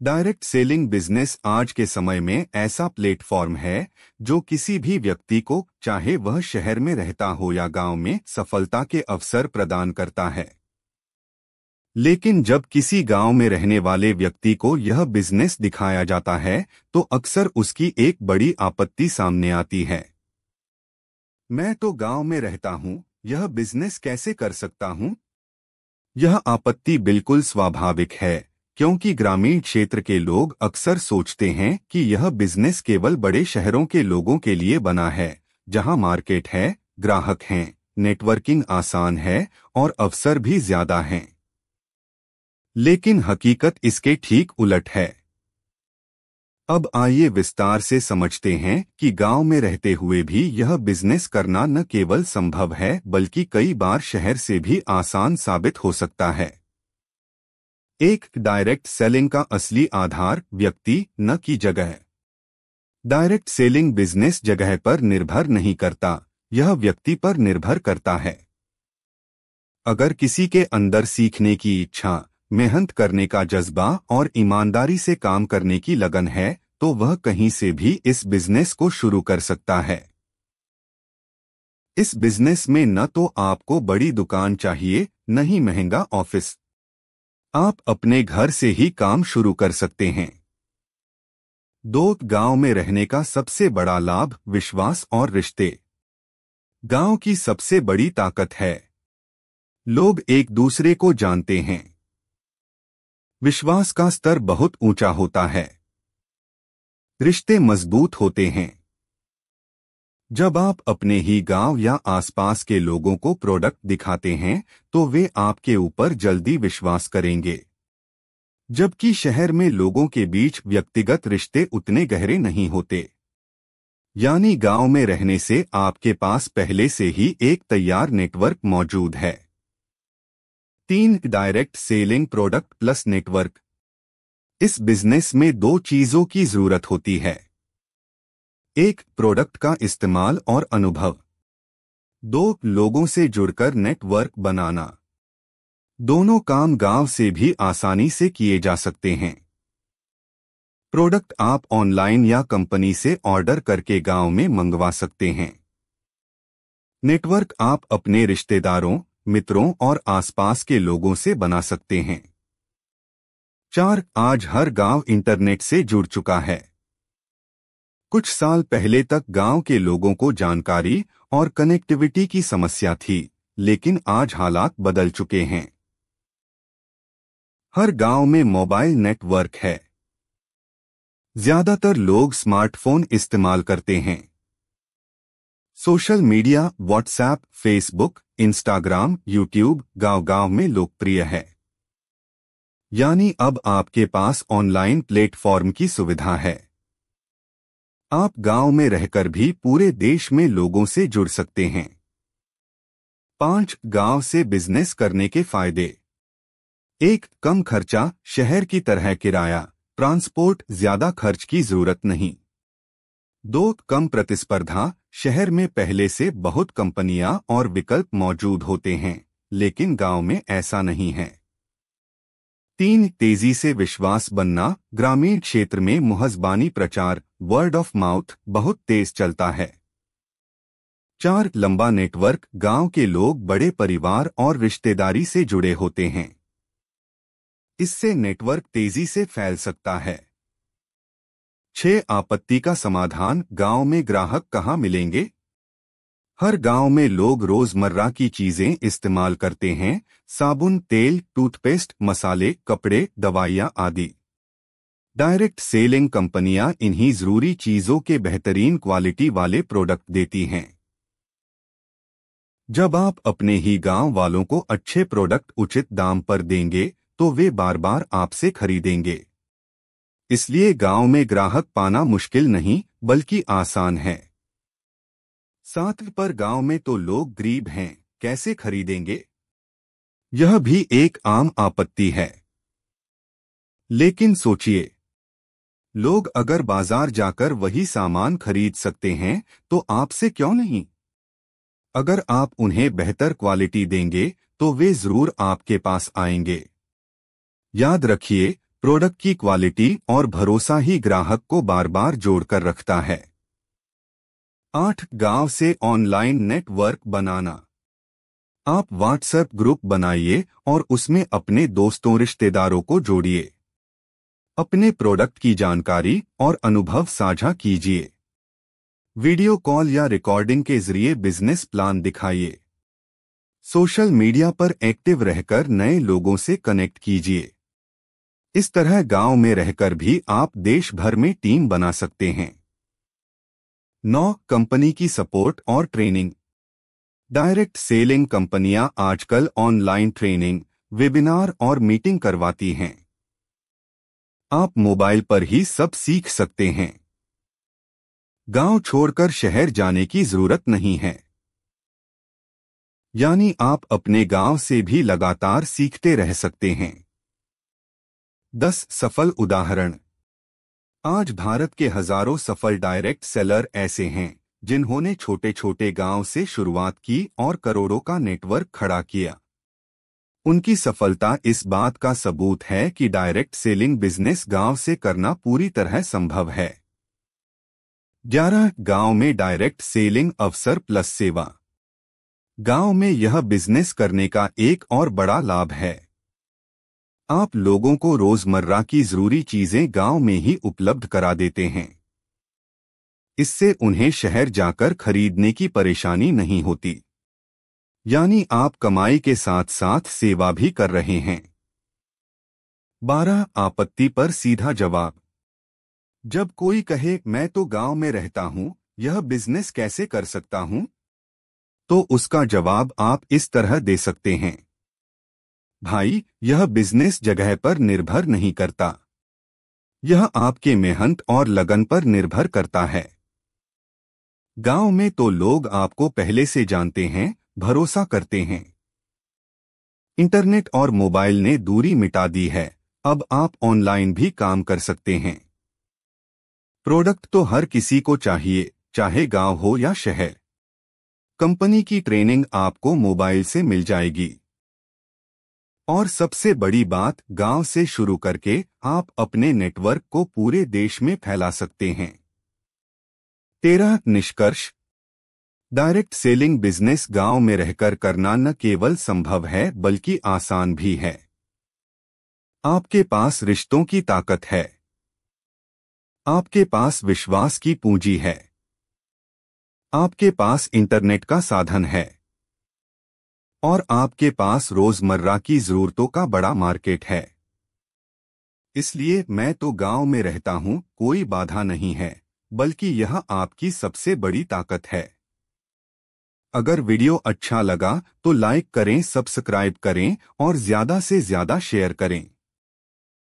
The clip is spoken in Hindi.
डायरेक्ट सेलिंग बिजनेस आज के समय में ऐसा प्लेटफॉर्म है जो किसी भी व्यक्ति को, चाहे वह शहर में रहता हो या गांव में, सफलता के अवसर प्रदान करता है। लेकिन जब किसी गांव में रहने वाले व्यक्ति को यह बिजनेस दिखाया जाता है तो अक्सर उसकी एक बड़ी आपत्ति सामने आती है। मैं तो गांव में रहता हूं, यह बिजनेस कैसे कर सकता हूं? यह आपत्ति बिल्कुल स्वाभाविक है, क्योंकि ग्रामीण क्षेत्र के लोग अक्सर सोचते हैं कि यह बिजनेस केवल बड़े शहरों के लोगों के लिए बना है, जहां मार्केट है, ग्राहक हैं, नेटवर्किंग आसान है और अवसर भी ज्यादा हैं। लेकिन हकीकत इसके ठीक उलट है। अब आइए विस्तार से समझते हैं कि गांव में रहते हुए भी यह बिजनेस करना न केवल संभव है बल्कि कई बार शहर से भी आसान साबित हो सकता है। एक, डायरेक्ट सेलिंग का असली आधार व्यक्ति न की जगह। डायरेक्ट सेलिंग बिजनेस जगह पर निर्भर नहीं करता, यह व्यक्ति पर निर्भर करता है। अगर किसी के अंदर सीखने की इच्छा, मेहनत करने का जज्बा और ईमानदारी से काम करने की लगन है तो वह कहीं से भी इस बिजनेस को शुरू कर सकता है। इस बिजनेस में न तो आपको बड़ी दुकान चाहिए, न ही महंगा ऑफिस। आप अपने घर से ही काम शुरू कर सकते हैं। दो, गांव में रहने का सबसे बड़ा लाभ विश्वास और रिश्ते। गांव की सबसे बड़ी ताकत है लोग एक दूसरे को जानते हैं। विश्वास का स्तर बहुत ऊंचा होता है, रिश्ते मजबूत होते हैं। जब आप अपने ही गांव या आसपास के लोगों को प्रोडक्ट दिखाते हैं तो वे आपके ऊपर जल्दी विश्वास करेंगे, जबकि शहर में लोगों के बीच व्यक्तिगत रिश्ते उतने गहरे नहीं होते। यानी गांव में रहने से आपके पास पहले से ही एक तैयार नेटवर्क मौजूद है। 3, direct selling product plus network. इस बिजनेस में दो चीजों की जरूरत होती है। एक, प्रोडक्ट का इस्तेमाल और अनुभव। दो, लोगों से जुड़कर नेटवर्क बनाना। दोनों काम गांव से भी आसानी से किए जा सकते हैं। प्रोडक्ट आप ऑनलाइन या कंपनी से ऑर्डर करके गांव में मंगवा सकते हैं। नेटवर्क आप अपने रिश्तेदारों, मित्रों और आसपास के लोगों से बना सकते हैं। 4, आज हर गांव इंटरनेट से जुड़ चुका है। कुछ साल पहले तक गांव के लोगों को जानकारी और कनेक्टिविटी की समस्या थी, लेकिन आज हालात बदल चुके हैं। हर गांव में मोबाइल नेटवर्क है। ज्यादातर लोग स्मार्टफोन इस्तेमाल करते हैं। Social media, WhatsApp, Facebook, Instagram, YouTube गांव-गांव में लोकप्रिय है। यानी अब आपके पास ऑनलाइन प्लेटफॉर्म की सुविधा है। आप गांव में रहकर भी पूरे देश में लोगों से जुड़ सकते हैं। 5, गांव से बिजनेस करने के फायदे। 1, कम खर्चा, शहर की तरह किराया, ट्रांसपोर्ट, ज्यादा खर्च की जरूरत नहीं। 2, कम प्रतिस्पर्धा, शहर में पहले से बहुत कंपनियां और विकल्प मौजूद होते हैं, लेकिन गांव में ऐसा नहीं है। 3, तेजी से विश्वास बनना, ग्रामीण क्षेत्र में मुहज़बानी प्रचार, वर्ड ऑफ माउथ बहुत तेज चलता है। 4, लंबा नेटवर्क, गांव के लोग बड़े परिवार और रिश्तेदारी से जुड़े होते हैं। इससे नेटवर्क तेजी से फैल सकता है। 6, आपत्ति का समाधान, गांव में ग्राहक कहां मिलेंगे? हर गांव में लोग रोजमर्रा की चीजें इस्तेमाल करते हैं, साबुन, तेल, टूथपेस्ट, मसाले, कपड़े, दवाइयां आदि। डायरेक्ट सेलिंग कंपनियां इन्हीं जरूरी चीजों के बेहतरीन क्वालिटी वाले प्रोडक्ट देती हैं। जब आप अपने ही गांव वालों को अच्छे प्रोडक्ट उचित दाम पर देंगे तो वे बार बार आपसे खरीदेंगे। इसलिए गांव में ग्राहक पाना मुश्किल नहीं बल्कि आसान है। 7, पर गांव में तो लोग गरीब हैं, कैसे खरीदेंगे? यह भी एक आम आपत्ति है। लेकिन सोचिए, लोग अगर बाजार जाकर वही सामान खरीद सकते हैं तो आपसे क्यों नहीं? अगर आप उन्हें बेहतर क्वालिटी देंगे तो वे जरूर आपके पास आएंगे। याद रखिए, प्रोडक्ट की क्वालिटी और भरोसा ही ग्राहक को बार बार जोड़कर रखता है। 8. गांव से ऑनलाइन नेटवर्क बनाना। आप व्हाट्सएप ग्रुप बनाइए और उसमें अपने दोस्तों रिश्तेदारों को जोड़िए। अपने प्रोडक्ट की जानकारी और अनुभव साझा कीजिए। वीडियो कॉल या रिकॉर्डिंग के जरिए बिजनेस प्लान दिखाइए। सोशल मीडिया पर एक्टिव रहकर नए लोगों से कनेक्ट कीजिए। इस तरह गांव में रहकर भी आप देश भर में टीम बना सकते हैं। 9. कंपनी की सपोर्ट और ट्रेनिंग। डायरेक्ट सेलिंग कंपनियां आजकल ऑनलाइन ट्रेनिंग, वेबिनार और मीटिंग करवाती हैं। आप मोबाइल पर ही सब सीख सकते हैं। गांव छोड़कर शहर जाने की जरूरत नहीं है, यानी आप अपने गांव से भी लगातार सीखते रह सकते हैं। 10. सफल उदाहरण। आज भारत के हजारों सफल डायरेक्ट सेलर ऐसे हैं जिन्होंने छोटे छोटे गांव से शुरुआत की और करोड़ों का नेटवर्क खड़ा किया। उनकी सफलता इस बात का सबूत है कि डायरेक्ट सेलिंग बिजनेस गांव से करना पूरी तरह संभव है। 11. गांव में डायरेक्ट सेलिंग अवसर प्लस सेवा। गांव में यह बिजनेस करने का एक और बड़ा लाभ है। आप लोगों को रोजमर्रा की जरूरी चीजें गांव में ही उपलब्ध करा देते हैं। इससे उन्हें शहर जाकर खरीदने की परेशानी नहीं होती, यानी आप कमाई के साथ साथ सेवा भी कर रहे हैं। 12. आपत्ति पर सीधा जवाब। जब कोई कहे मैं तो गांव में रहता हूं, यह बिजनेस कैसे कर सकता हूं, तो उसका जवाब आप इस तरह दे सकते हैं। भाई, यह बिजनेस जगह पर निर्भर नहीं करता, यह आपके मेहनत और लगन पर निर्भर करता है। गांव में तो लोग आपको पहले से जानते हैं, भरोसा करते हैं। इंटरनेट और मोबाइल ने दूरी मिटा दी है, अब आप ऑनलाइन भी काम कर सकते हैं। प्रोडक्ट तो हर किसी को चाहिए, चाहे गांव हो या शहर। कंपनी की ट्रेनिंग आपको मोबाइल से मिल जाएगी। और सबसे बड़ी बात, गांव से शुरू करके आप अपने नेटवर्क को पूरे देश में फैला सकते हैं। 13. निष्कर्ष। डायरेक्ट सेलिंग बिजनेस गांव में रहकर करना न केवल संभव है बल्कि आसान भी है। आपके पास रिश्तों की ताकत है, आपके पास विश्वास की पूंजी है, आपके पास इंटरनेट का साधन है और आपके पास रोजमर्रा की जरूरतों का बड़ा मार्केट है। इसलिए मैं तो गांव में रहता हूं कोई बाधा नहीं है, बल्कि यह आपकी सबसे बड़ी ताकत है। अगर वीडियो अच्छा लगा तो लाइक करें, सब्सक्राइब करें और ज्यादा से ज्यादा शेयर करें।